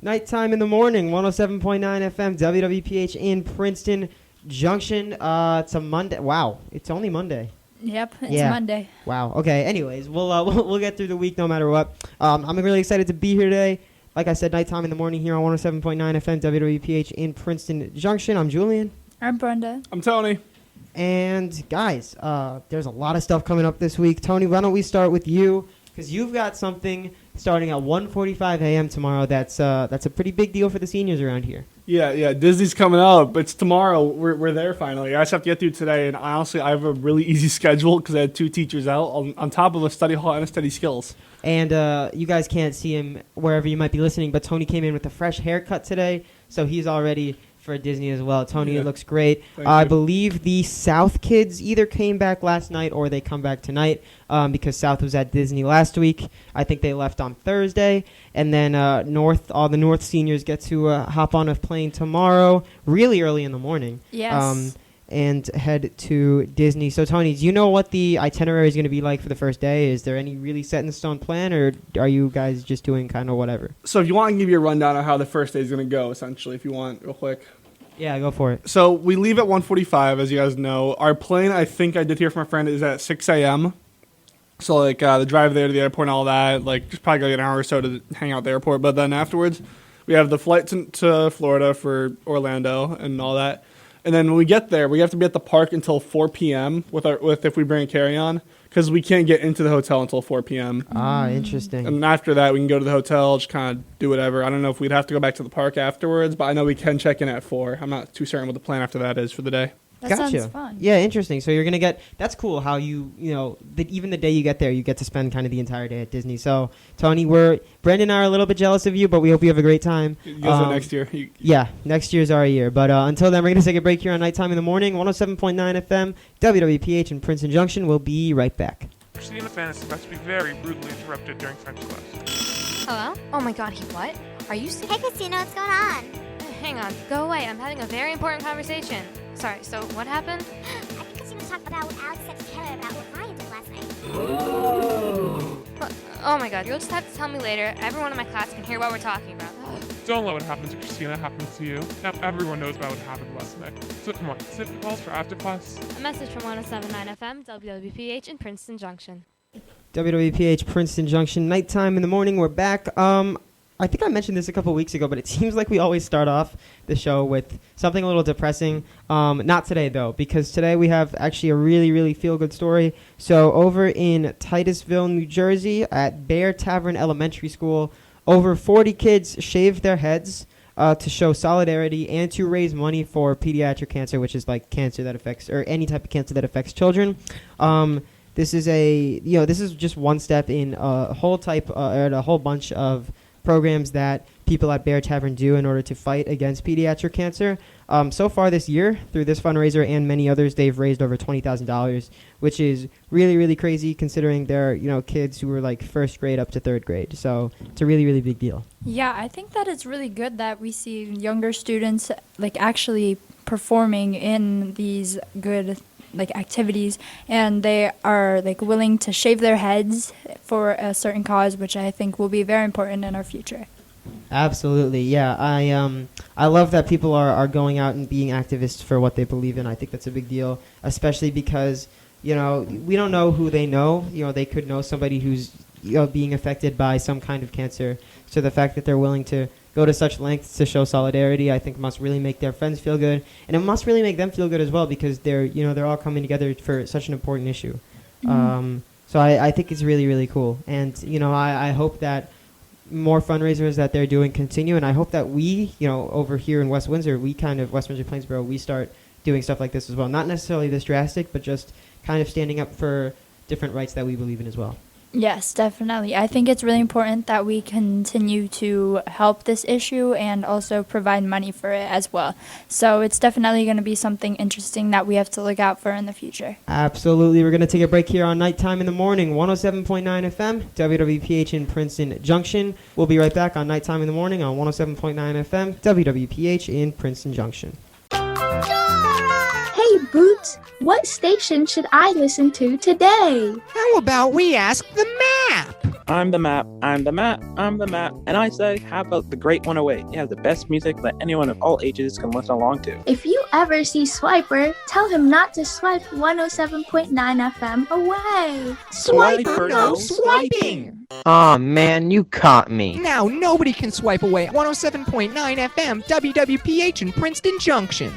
Nighttime in the morning, 107.9 FM, WWPH in Princeton Junction. It's a Monday. Wow, it's only Monday. Yep, it's Monday. Wow. Okay. Anyways, we'll get through the week no matter what. I'm really excited to be here today. Like I said, nighttime in the morning here on 107.9 FM, WWPH in Princeton Junction. I'm Julian. I'm Brenda. I'm Tony. And guys, there's a lot of stuff coming up this week. Tony, why don't we start with you? Because you've got something starting at 1:45 a.m. tomorrow. That's a pretty big deal for the seniors around here. Yeah. Disney's coming up. It's tomorrow. We're there finally. I just have to get through today. And honestly, I have a really easy schedule because I had 2 teachers out on top of a study hall and a study skills. And you guys can't see him wherever you might be listening, but Tony came in with a fresh haircut today, so he's all ready for Disney as well. Tony, It looks great. I believe the South kids either came back last night or they come back tonight because South was at Disney last week. I think they left on Thursday. And then all the North seniors get to hop on a plane tomorrow really early in the morning. Yes. And head to Disney. So, Tony, do you know what the itinerary is going to be like for the first day? Is there any really set-in-stone plan, or are you guys just doing kind of whatever? So if you want, I can give you a rundown of how the first day is going to go, essentially, if you want, real quick. Yeah, go for it. So we leave at 1:45, as you guys know. Our plane, I think I did hear from a friend, is at 6 a.m. So, the drive there to the airport and all that, just probably an hour or so to hang out at the airport. But then afterwards, we have the flight to Florida for Orlando and all that. And then when we get there, we have to be at the park until 4 p.m. with if we bring a carry-on, because we can't get into the hotel until 4 p.m. Ah, interesting. And after that, we can go to the hotel, just kind of do whatever. I don't know if we'd have to go back to the park afterwards, but I know we can check in at 4. I'm not too certain what the plan after that is for the day. That sounds fun. Yeah, interesting. So you're going to get, that's cool how even the day you get there, you get to spend kind of the entire day at Disney. So, Tony, Brandon and I are a little bit jealous of you, but we hope you have a great time. You guys are next year. Yeah, next year's our year. But until then, we're going to take a break here on Nighttime in the Morning, 107.9 FM, WWPH in Princeton Junction. We'll be right back. Christina Fantasy is about to be very brutally interrupted during French class. Hello? Oh my god, he what? Are you Hey, Christina, what's going on? Hang on, go away. I'm having a very important conversation. Sorry, so what happened? I think Christina's talking about what Alex said to Taylor about what Ryan did last night. Oh my god, you'll just have to tell me later. Everyone in my class can hear what we're talking about. Don't let what happened to Christina happen to you. Now everyone knows about what happened last night. So come on, save the calls for after class. A message from 107.9 FM, WWPH in Princeton Junction. WWPH Princeton Junction, nighttime in the morning. We're back. I think I mentioned this a couple weeks ago, but it seems like we always start off the show with something a little depressing. Not today, though, because today we have actually a really, really feel-good story. So over in Titusville, New Jersey, at Bear Tavern Elementary School, over 40 kids shaved their heads to show solidarity and to raise money for pediatric cancer, which is like cancer that affects, or any type of cancer that affects children. This is just one step in a whole bunch of programs that people at Bear Tavern do in order to fight against pediatric cancer. So far this year, through this fundraiser and many others, they've raised over $20,000, which is really, really crazy considering they're, kids who were like first grade up to third grade. So it's a really, really big deal. Yeah, I think that it's really good that we see younger students actually performing in these good activities, and they are willing to shave their heads for a certain cause, which I think will be very important in our future. Absolutely, yeah. I love that people are going out and being activists for what they believe in. I think that's a big deal, especially because we don't know who they know. They could know somebody who's being affected by some kind of cancer. So the fact that they're willing to go to such lengths to show solidarity, I think must really make their friends feel good, and it must really make them feel good as well because they're all coming together for such an important issue. Mm-hmm. So I think it's really, really cool, and I hope that more fundraisers that they're doing continue, and I hope that we over here in West Windsor, West Windsor Plainsboro, we start doing stuff like this as well. Not necessarily this drastic, but just kind of standing up for different rights that we believe in as well. Yes, definitely. I think it's really important that we continue to help this issue and also provide money for it as well. So it's definitely going to be something interesting that we have to look out for in the future. Absolutely. We're going to take a break here on Nighttime in the Morning, 107.9 FM, WWPH in Princeton Junction. We'll be right back on Nighttime in the Morning on 107.9 FM, WWPH in Princeton Junction. Hey, Boots, what station should I listen to today? How about we ask the map? I'm the map, I'm the map, I'm the map. And I say, how about the Great 108? It has the best music that anyone of all ages can listen along to. If you ever see Swiper, tell him not to swipe 107.9 FM away. Swiper, no swiping! Aw, man, you caught me. Now nobody can swipe away at 107.9 FM WWPH in Princeton Junction.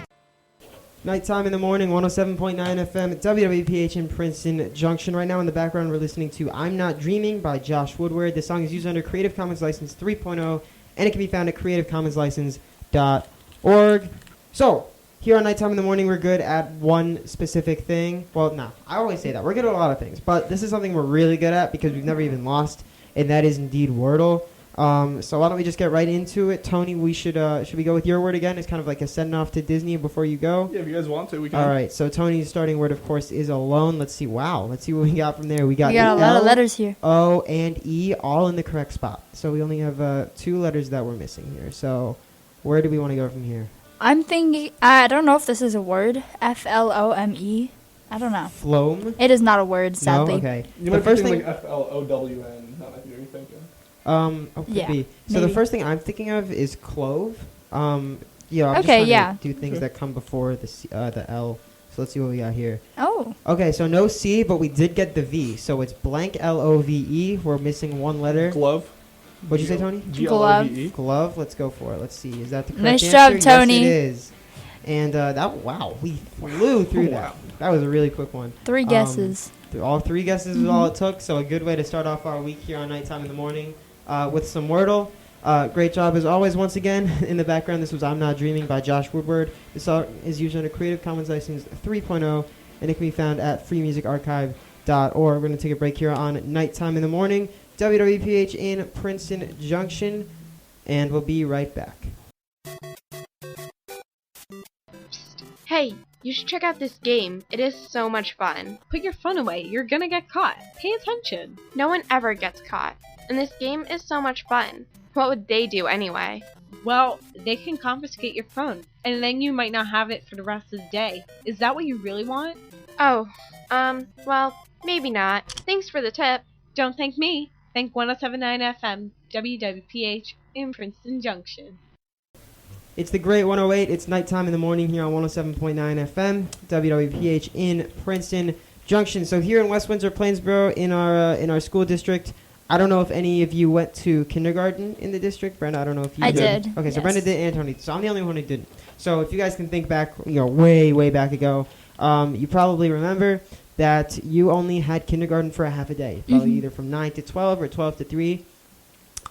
Nighttime in the morning, 107.9 FM, WWPH in Princeton Junction. Right now in the background, we're listening to I'm Not Dreaming by Josh Woodward. The song is used under Creative Commons License 3.0, and it can be found at creativecommonslicense.org. So, here on Nighttime in the morning, we're good at one specific thing. Well, no, I always say that. We're good at a lot of things, but this is something we're really good at because we've never even lost, and that is indeed Wordle. So why don't we just get right into it? Tony, we should we go with your word again? It's kind of like a send off to Disney before you go. Yeah, if you guys want to, we can. All right, so Tony's starting word, of course, is alone. Let's see. Wow, let's see what we got from there. We got a lot of letters here. O, and E, all in the correct spot. So we only have 2 letters that we're missing here. So where do we want to go from here? I'm thinking, I don't know if this is a word. Flome. I don't know. Flome? It is not a word, sadly. No? Okay. You might be thinking like FLOWN. That might be what you're thinking. Could be. So maybe. the first thing I'm thinking of is clove. I'm just Okay, trying to do things that come before the L. So let's see what we got here. Oh. Okay, so no C, but we did get the V. So it's blank LOVE. We're missing one letter. Glove. What'd you say, Tony? GLOVE. Glove. Let's go for it. Let's see. Is that the correct Nice answer? job, Tony. Yes, it is. And we flew through that. That was a really quick one. 3 guesses. All 3 guesses is all it took. So a good way to start off our week here on Nighttime in the Morning with some Wordle. Great job as always. Once again, in the background, this was I'm Not Dreaming by Josh Woodward. This song is used under Creative Commons License 3.0, and it can be found at freemusicarchive.org. We're going to take a break here on Nighttime in the Morning, WWPH in Princeton Junction, and we'll be right back. Hey, you should check out this game. It is so much fun. Put your phone away. You're gonna get caught. Pay attention. No one ever gets caught. And this game is so much fun. What would they do anyway? Well, they can confiscate your phone, and then you might not have it for the rest of the day. Is that what you really want? Oh, well, maybe not. Thanks for the tip. Don't thank me. Thank 107.9 FM, WWPH in Princeton Junction. It's the Great 108. It's Nighttime in the Morning here on 107.9 FM, WWPH in Princeton Junction. So here in West Windsor, Plainsboro, in our school district, I don't know if any of you went to kindergarten in the district. Brenda, I don't know if you did. Okay, yes. So Brenda did and Tony. So I'm the only one who didn't. So if you guys can think back, way, way back ago, you probably remember that you only had kindergarten for a half a day, probably either from 9 to 12 or 12 to 3.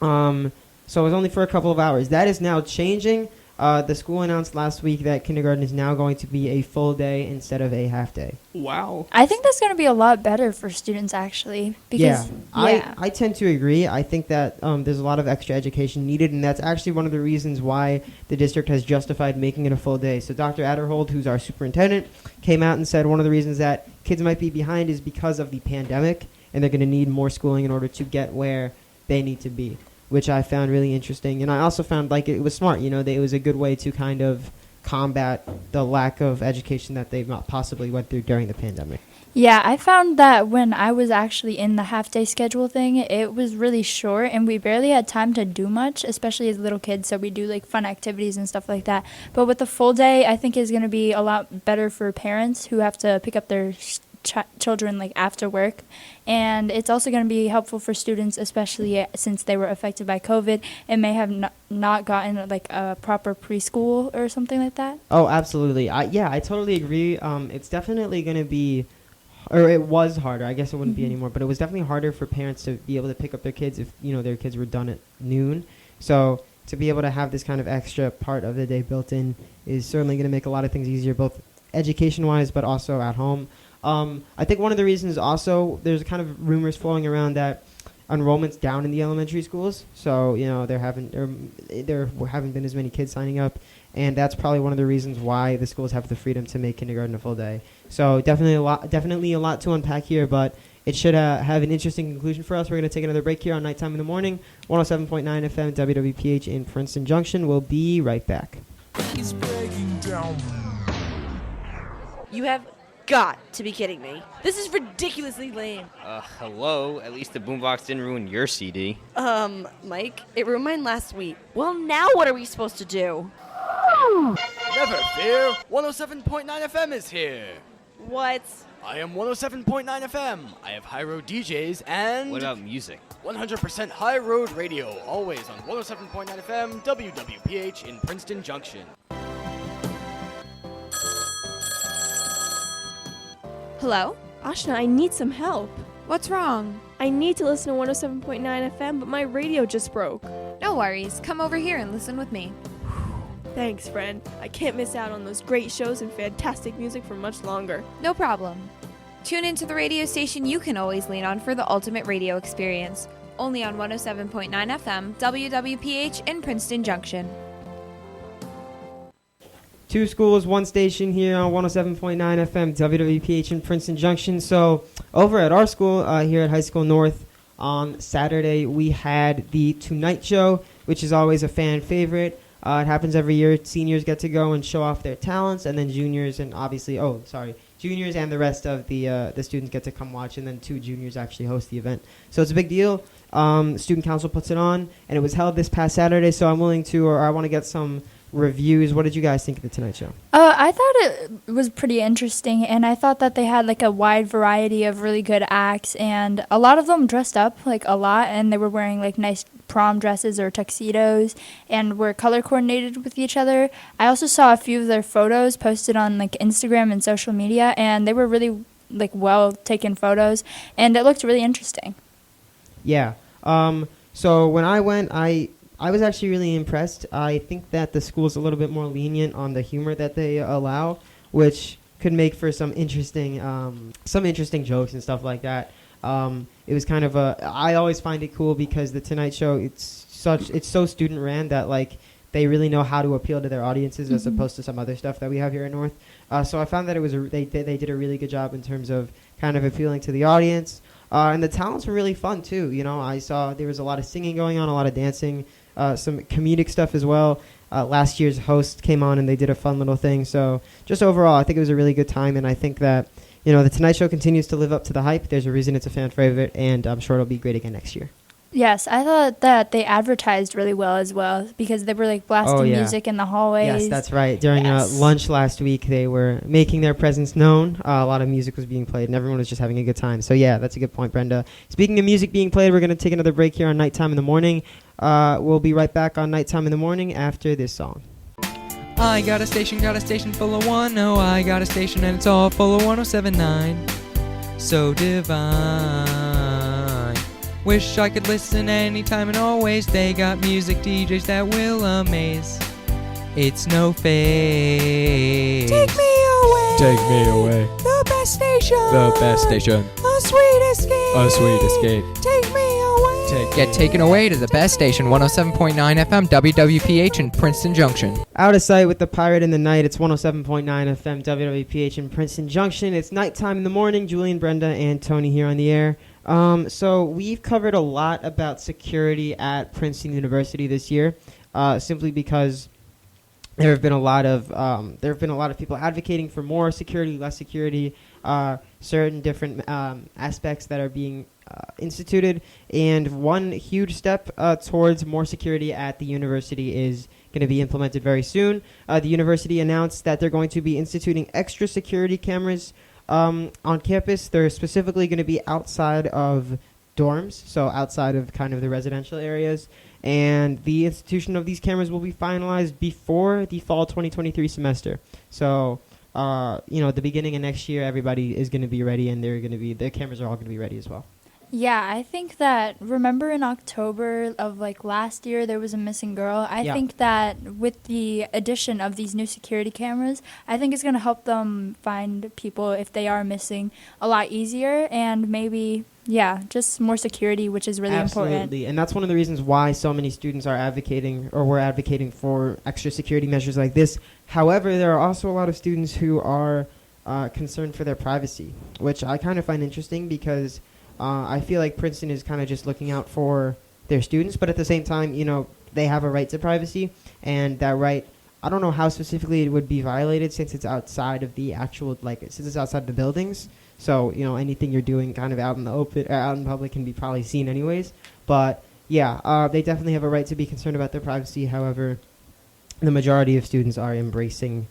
So it was only for a couple of hours. That is now changing. The school announced last week that kindergarten is now going to be a full day instead of a half day. Wow. I think that's going to be a lot better for students, actually. Because, I tend to agree. I think that there's a lot of extra education needed, and that's actually one of the reasons why the district has justified making it a full day. So Dr. Adderhold, who's our superintendent, came out and said one of the reasons that kids might be behind is because of the pandemic, and they're going to need more schooling in order to get where they need to be, which I found really interesting. And I also found like it was smart, that it was a good way to kind of combat the lack of education that they possibly went through during the pandemic. Yeah, I found that when I was actually in the half-day schedule thing, it was really short, and we barely had time to do much, especially as little kids, so we do, like, fun activities and stuff like that. But with the full day, I think is going to be a lot better for parents who have to pick up their children, like, after work. And it's also going to be helpful for students, especially since they were affected by COVID and may have not gotten, like, a proper preschool or something like that. Oh, absolutely. I totally agree. It's definitely going to be... Or it was harder. I guess it wouldn't be anymore. But it was definitely harder for parents to be able to pick up their kids if, their kids were done at noon. So to be able to have this kind of extra part of the day built in is certainly going to make a lot of things easier, both education-wise but also at home. I think one of the reasons also, there's kind of rumors flowing around that enrollment's down in the elementary schools. So, there haven't been as many kids signing up. And that's probably one of the reasons why the schools have the freedom to make kindergarten a full day. So definitely a lot to unpack here, but it should have an interesting conclusion for us. We're going to take another break here on Nighttime in the Morning, 107.9 FM WWPH in Princeton Junction. We'll be right back. You have got to be kidding me. This is ridiculously lame. Hello? At least the boombox didn't ruin your CD. Mike, it ruined mine last week. Well, now what are we supposed to do? Never fear, 107.9 FM is here. What? I am 107.9 FM. I have high road DJs and... What about music? 100% high road radio, always on 107.9 FM, WWPH in Princeton Junction. Hello? Ashna, I need some help. What's wrong? I need to listen to 107.9 FM, but my radio just broke. No worries. Come over here and listen with me. Thanks, friend. I can't miss out on those great shows and fantastic music for much longer. No problem. Tune into the radio station you can always lean on for the ultimate radio experience. Only on 107.9 FM, WWPH in Princeton Junction. 2 schools, 1 station here on 107.9 FM, WWPH in Princeton Junction. So over at our school, here at High School North, on Saturday, we had the Tonight Show, which is always a fan favorite. It happens every year. Seniors get to go and show off their talents, and then juniors and juniors and the rest of the students get to come watch, and then 2 juniors actually host the event. So it's a big deal. Student council puts it on, and it was held this past Saturday. So I want to get some reviews. What did you guys think of the Tonight Show? I thought it was pretty interesting, and I thought that they had like a wide variety of really good acts, and a lot of them dressed up like a lot, and they were wearing like nice prom dresses or tuxedos and were color coordinated with each other. I also saw a few of their photos posted on like Instagram and social media, and they were really like well taken photos, and it looked really interesting. Yeah. So when I went, I was actually really impressed. I think that the school's a little bit more lenient on the humor that they allow, which could make for some interesting jokes and stuff like that. It was kind of I always find it cool because the Tonight Show, it's so student ran that like they really know how to appeal to their audiences as opposed to some other stuff that we have here at North. So I found that it was they did a really good job in terms of kind of appealing to the audience. And the talents were really fun too. You know, I saw there was a lot of singing going on, a lot of dancing, some comedic stuff as well. Last year's host came on and they did a fun little thing. So just overall, I think it was a really good time, and I think that, you know, the Tonight Show continues to live up to the hype. There's a reason it's a fan favorite, and I'm sure it'll be great again next year. Yes, I thought that they advertised really well because they were like blasting music in the hallways. Yes, that's right. During lunch last week, they were making their presence known. A lot of music was being played, and everyone was just having a good time. So yeah, that's a good point, Brenda. Speaking of music being played, we're going to take another break here on Nighttime in the Morning. We'll be right back on Nighttime in the Morning after this song. I got a station full of 10. I got a station and it's all full of 107.9. So divine. Wish I could listen anytime and always. They got music DJs that will amaze. It's no fake. Take me away. Take me away. The best station. The best station. A sweet escape. A sweet escape. Take me away. Get taken away to the best station, 107.9 FM, WWPH in Princeton Junction. Out of sight with the pirate in the night. It's 107.9 FM, WWPH in Princeton Junction. It's Nighttime in the Morning. Julian, Brenda, and Tony here on the air. So we've covered a lot about security at Princeton University this year, simply because there have been a lot of people advocating for more security, less security, certain different aspects that are being instituted, and one huge step towards more security at the university is going to be implemented very soon. The university announced that they're going to be instituting extra security cameras on campus. They're specifically going to be outside of dorms, so outside of kind of the residential areas. And the institution of these cameras will be finalized before the fall 2023 semester. So, at the beginning of next year, everybody is going to be ready, and their cameras are all going to be ready as well. Yeah, I think that, remember in October of like last year, there was a missing girl. I think that with the addition of these new security cameras, I think it's going to help them find people if they are missing a lot easier, and maybe, just more security, which is really important. Absolutely, and that's one of the reasons why so many students are advocating for extra security measures like this. However, there are also a lot of students who are concerned for their privacy, which I kind of find interesting because I feel like Princeton is kind of just looking out for their students, but at the same time, they have a right to privacy, and that right I don't know how specifically it would be violated since it's outside of the actual, since it's outside the buildings. So, anything you're doing kind of out in the open, out in public can be probably seen anyways. But, yeah, they definitely have a right to be concerned about their privacy. However, the majority of students are embracing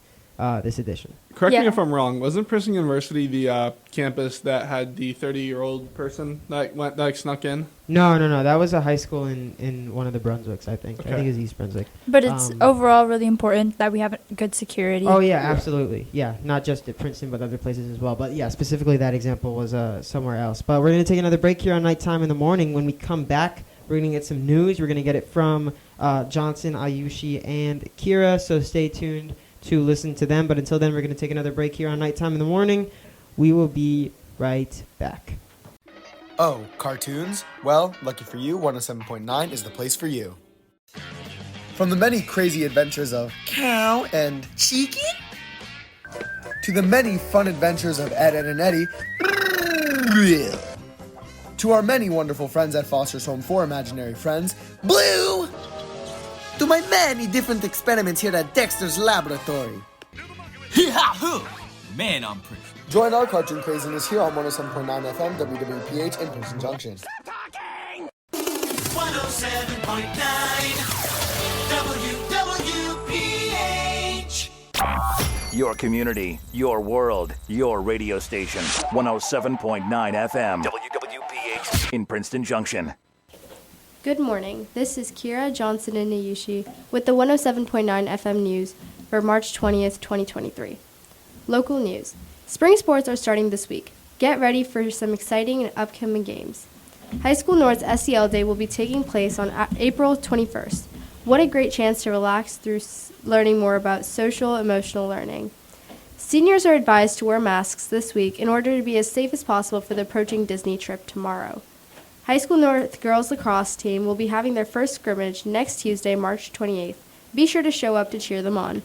this addition. Correct me if I'm wrong. Wasn't Princeton University the campus that had the 30-year-old person that snuck in? No. That was a high school in one of the Brunswicks, I think. Okay. I think it's East Brunswick. But it's overall really important that we have good security. Oh, yeah, absolutely. Yeah, not just at Princeton, but other places as well. But, yeah, specifically that example was somewhere else. But we're going to take another break here on Nighttime in the Morning. When we come back, we're going to get some news. We're going to get it from Johnson, Ayushi, and Kira. So stay tuned to listen to them. But until then, we're going to take another break here on Nighttime in the Morning. We will be right back. Oh, cartoons? Well, lucky for you, 107.9 is the place for you. From the many crazy adventures of Cow and Chicken, to the many fun adventures of Ed, Edd and Eddy, to our many wonderful friends at Foster's Home for Imaginary Friends, Blue, to my many different experiments here at Dexter's Laboratory. Man, I'm pretty. Join our cartoon craziness here on 107.9 FM WWPH in Princeton Junction. 107.9 WWPH. Your community, your world, your radio station. 107.9 FM WWPH in Princeton Junction. Good morning. This is Kira, Johnson, and Ayushi with the 107.9 FM news for March 20th, 2023. Local news. Spring sports are starting this week. Get ready for some exciting and upcoming games. High School North's SEL Day will be taking place on April 21st. What a great chance to relax through learning more about social-emotional learning. Seniors are advised to wear masks this week in order to be as safe as possible for the approaching Disney trip tomorrow. High School North girls lacrosse team will be having their first scrimmage next Tuesday, March 28th. Be sure to show up to cheer them on.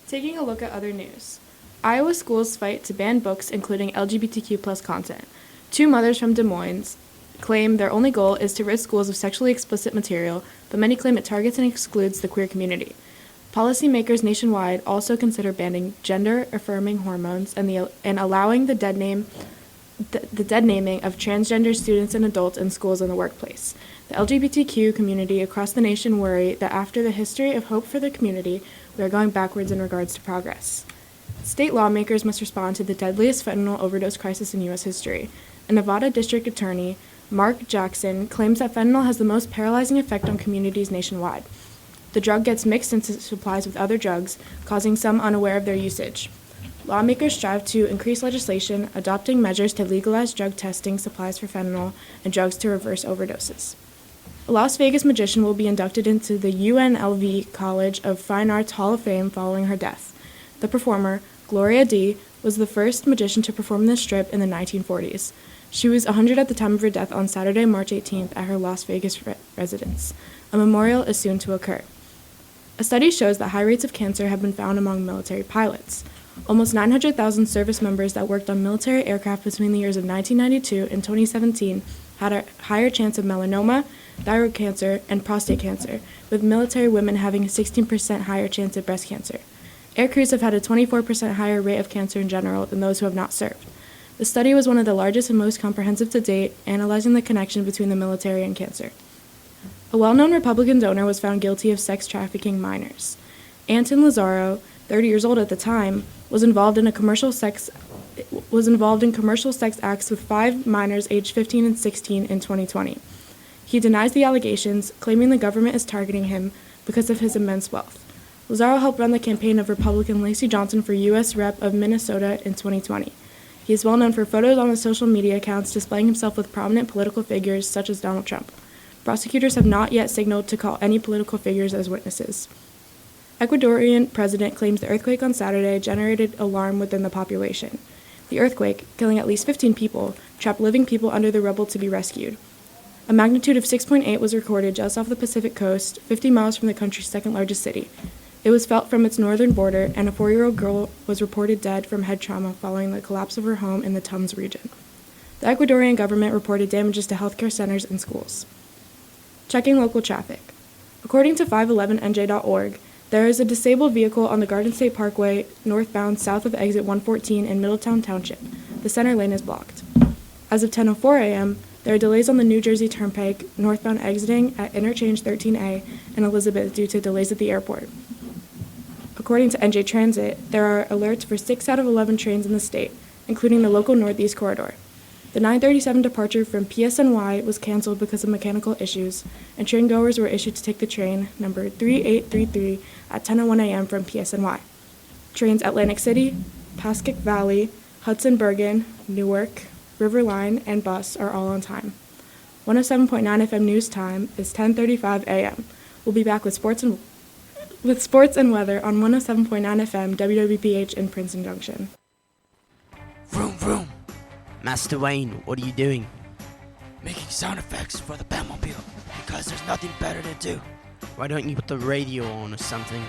Taking a look at other news. Iowa schools fight to ban books including LGBTQ+ content. 2 mothers from Des Moines claim their only goal is to rid schools of sexually explicit material, but many claim it targets and excludes the queer community. Policymakers nationwide also consider banning gender-affirming hormones and allowing the dead naming of transgender students and adults in schools and the workplace. The LGBTQ community across the nation worry that after the history of hope for the community, we are going backwards in regards to progress. State lawmakers must respond to the deadliest fentanyl overdose crisis in U.S. history. A Nevada District Attorney, Mark Jackson, claims that fentanyl has the most paralyzing effect on communities nationwide. The drug gets mixed into supplies with other drugs, causing some unaware of their usage. Lawmakers strive to increase legislation, adopting measures to legalize drug testing supplies for fentanyl and drugs to reverse overdoses. A Las Vegas magician will be inducted into the UNLV College of Fine Arts Hall of Fame following her death. The performer, Gloria D., was the first magician to perform this strip in the 1940s. She was 100 at the time of her death on Saturday, March 18th at her Las Vegas residence. A memorial is soon to occur. A study shows that high rates of cancer have been found among military pilots. Almost 900,000 service members that worked on military aircraft between the years of 1992 and 2017 had a higher chance of melanoma, thyroid cancer, and prostate cancer, with military women having a 16% higher chance of breast cancer. Air crews have had a 24% higher rate of cancer in general than those who have not served. The study was one of the largest and most comprehensive to date, analyzing the connection between the military and cancer. A well-known Republican donor was found guilty of sex trafficking minors. Anton Lazaro, 30 years old at the time, was involved in commercial sex acts with 5 minors aged 15 and 16 in 2020. He denies the allegations, claiming the government is targeting him because of his immense wealth. Lazaro helped run the campaign of Republican Lacey Johnson for U.S. Rep of Minnesota in 2020. He is well known for photos on his social media accounts displaying himself with prominent political figures such as Donald Trump. Prosecutors have not yet signaled to call any political figures as witnesses. Ecuadorian president claims the earthquake on Saturday generated alarm within the population. The earthquake, killing at least 15 people, trapped living people under the rubble to be rescued. A magnitude of 6.8 was recorded just off the Pacific coast, 50 miles from the country's second-largest city. It was felt from its northern border, and a 4-year-old girl was reported dead from head trauma following the collapse of her home in the Tums region. The Ecuadorian government reported damages to healthcare centers and schools. Checking local traffic. According to 511nj.org, There is a disabled vehicle on the Garden State Parkway northbound south of exit 114 in Middletown Township. The center lane is blocked. As of 10:04 a.m., there are delays on the New Jersey Turnpike northbound exiting at Interchange 13A and Elizabeth due to delays at the airport. According to NJ Transit, there are alerts for 6 out of 11 trains in the state, including the local Northeast Corridor. The 9:37 departure from PSNY was canceled because of mechanical issues, and train goers were issued to take the train number 3833 at 10:01 a.m. from PSNY. Trains Atlantic City, Pascack Valley, Hudson Bergen, Newark, Riverline, and Bus are all on time. 107.9 FM news time is 10:35 a.m. We'll be back with sports and weather on 107.9 FM WWPH in Princeton Junction. Vroom vroom. Master Wayne, what are you doing? Making sound effects for the Batmobile, because there's nothing better to do. Why don't you put the radio on or something?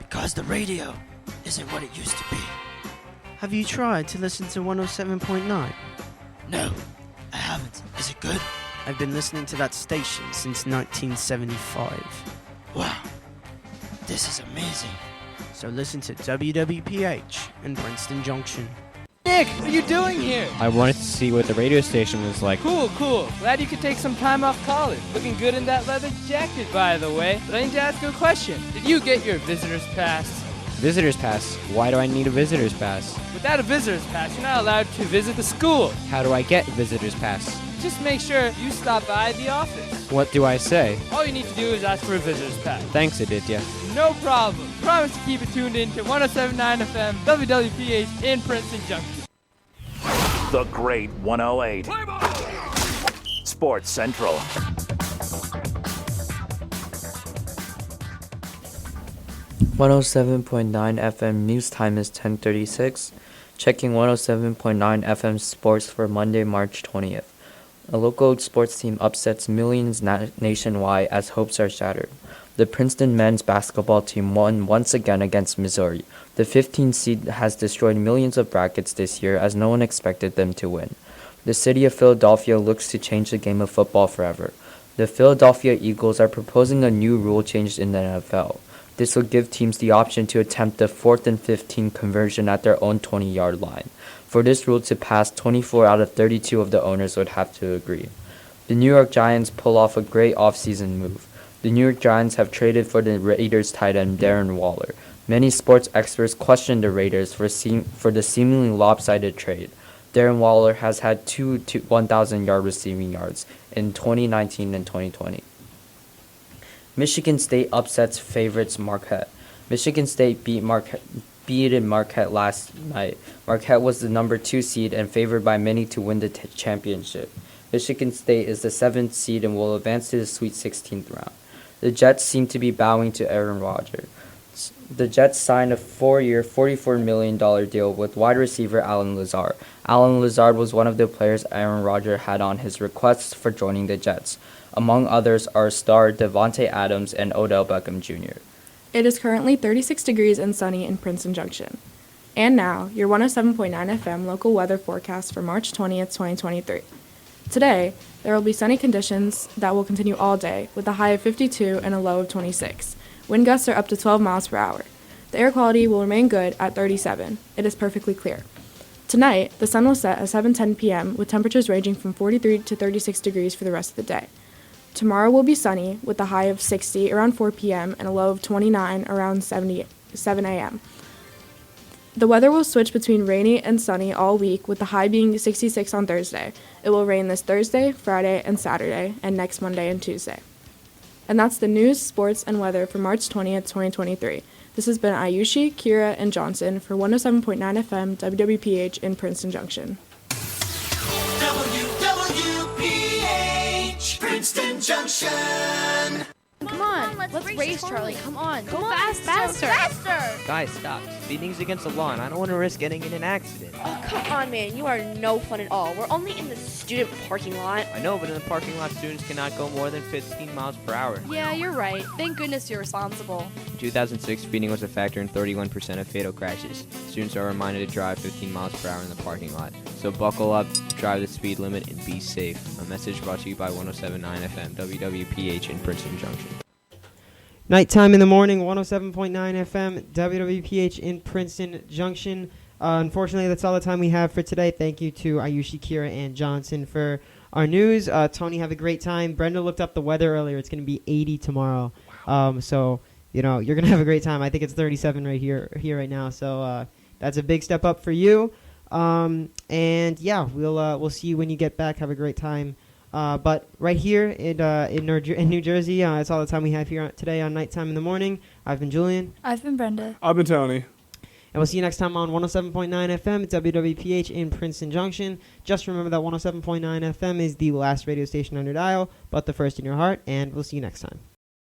Because the radio isn't what it used to be. Have you tried to listen to 107.9? No, I haven't. Is it good? I've been listening to that station since 1975. Wow, this is amazing. So listen to WWPH in Princeton Junction. Nick, what are you doing here? I wanted to see what the radio station was like. Cool. Glad you could take some time off college. Looking good in that leather jacket, by the way. But I need to ask you a question. Did you get your visitor's pass? Visitor's pass? Why do I need a visitor's pass? Without a visitor's pass, you're not allowed to visit the school. How do I get a visitor's pass? Just make sure you stop by the office. What do I say? All you need to do is ask for a visitor's pass. Thanks, Aditya. No problem. Promise to keep it tuned in to 107.9 FM WWPH in Princeton Junction. The Great 108. Sports Central. .9 FM news time is 10:36. Checking 107.9 FM sports for Monday, March 20th. A local sports team upsets millions nationwide as hopes are shattered. The Princeton men's basketball team won once again against Missouri. The 15th seed has destroyed millions of brackets this year as no one expected them to win. The city of Philadelphia looks to change the game of football forever. The Philadelphia Eagles are proposing a new rule change in the NFL. This will give teams the option to attempt the 4th and 15 conversion at their own 20-yard line. For this rule to pass, 24 out of 32 of the owners would have to agree. The New York Giants pull off a great offseason move. The New York Giants have traded for the Raiders tight end Darren Waller. Many sports experts question the Raiders for the seemingly lopsided trade. Darren Waller has had two 1,000-yard receiving yards in 2019 and 2020. Michigan State upsets favorites Marquette. Michigan State beat Marquette last night. Marquette was the number 2 seed and favored by many to win the championship. Michigan State is the 7th seed and will advance to the Sweet 16th round. The Jets seem to be bowing to Aaron Rodgers. The Jets signed a 4-year, $44 million deal with wide receiver Allen Lazard. Allen Lazard was one of the players Aaron Rodgers had on his requests for joining the Jets. Among others are star Devontae Adams and Odell Beckham Jr. It is currently 36 degrees and sunny in Princeton Junction. And now, your 107.9 FM local weather forecast for March 20th, 2023. Today, there will be sunny conditions that will continue all day, with a high of 52 and a low of 26. Wind gusts are up to 12 miles per hour. The air quality will remain good at 37. It is perfectly clear. Tonight, the sun will set at 7:10 p.m., with temperatures ranging from 43 to 36 degrees for the rest of the day. Tomorrow will be sunny, with a high of 60 around 4 p.m. and a low of 29 around 7 a.m. The weather will switch between rainy and sunny all week, with the high being 66 on Thursday. It will rain this Thursday, Friday, and Saturday, and next Monday and Tuesday. And that's the news, sports, and weather for March 20th, 2023. This has been Ayushi, Kira, and Johnson for 107.9 FM WWPH in Princeton Junction. WWPH, Princeton Junction. Come on, let's race, Charlie. Come on, go faster. faster. Guys, stop. Speeding's against the law, and I don't want to risk getting in an accident. Oh, come on, man. You are no fun at all. We're only in the student parking lot. I know, but in the parking lot, students cannot go more than 15 miles per hour. Yeah, you're right. Thank goodness you're responsible. In 2006, speeding was a factor in 31% of fatal crashes. Students are reminded to drive 15 miles per hour in the parking lot. So buckle up, drive the speed limit, and be safe. A message brought to you by 107.9 FM WWPH in Princeton Junction. Nighttime in the morning, 107.9 FM, WWPH in Princeton Junction. Unfortunately, that's all the time we have for today. Thank you to Ayushi, Kira, and Johnson for our news. Tony, have a great time. Brenda looked up the weather earlier. It's going to be 80 tomorrow. So, you're going to have a great time. I think it's 37 right now. So that's a big step up for you. And yeah, we'll see you when you get back. Have a great time. But right here in New Jersey, that's all the time we have here today on Nighttime in the Morning. I've been Julian. I've been Brenda. I've been Tony. And we'll see you next time on 107.9 FM at WWPH in Princeton Junction. Just remember that 107.9 FM is the last radio station on your dial, but the first in your heart. And we'll see you next time.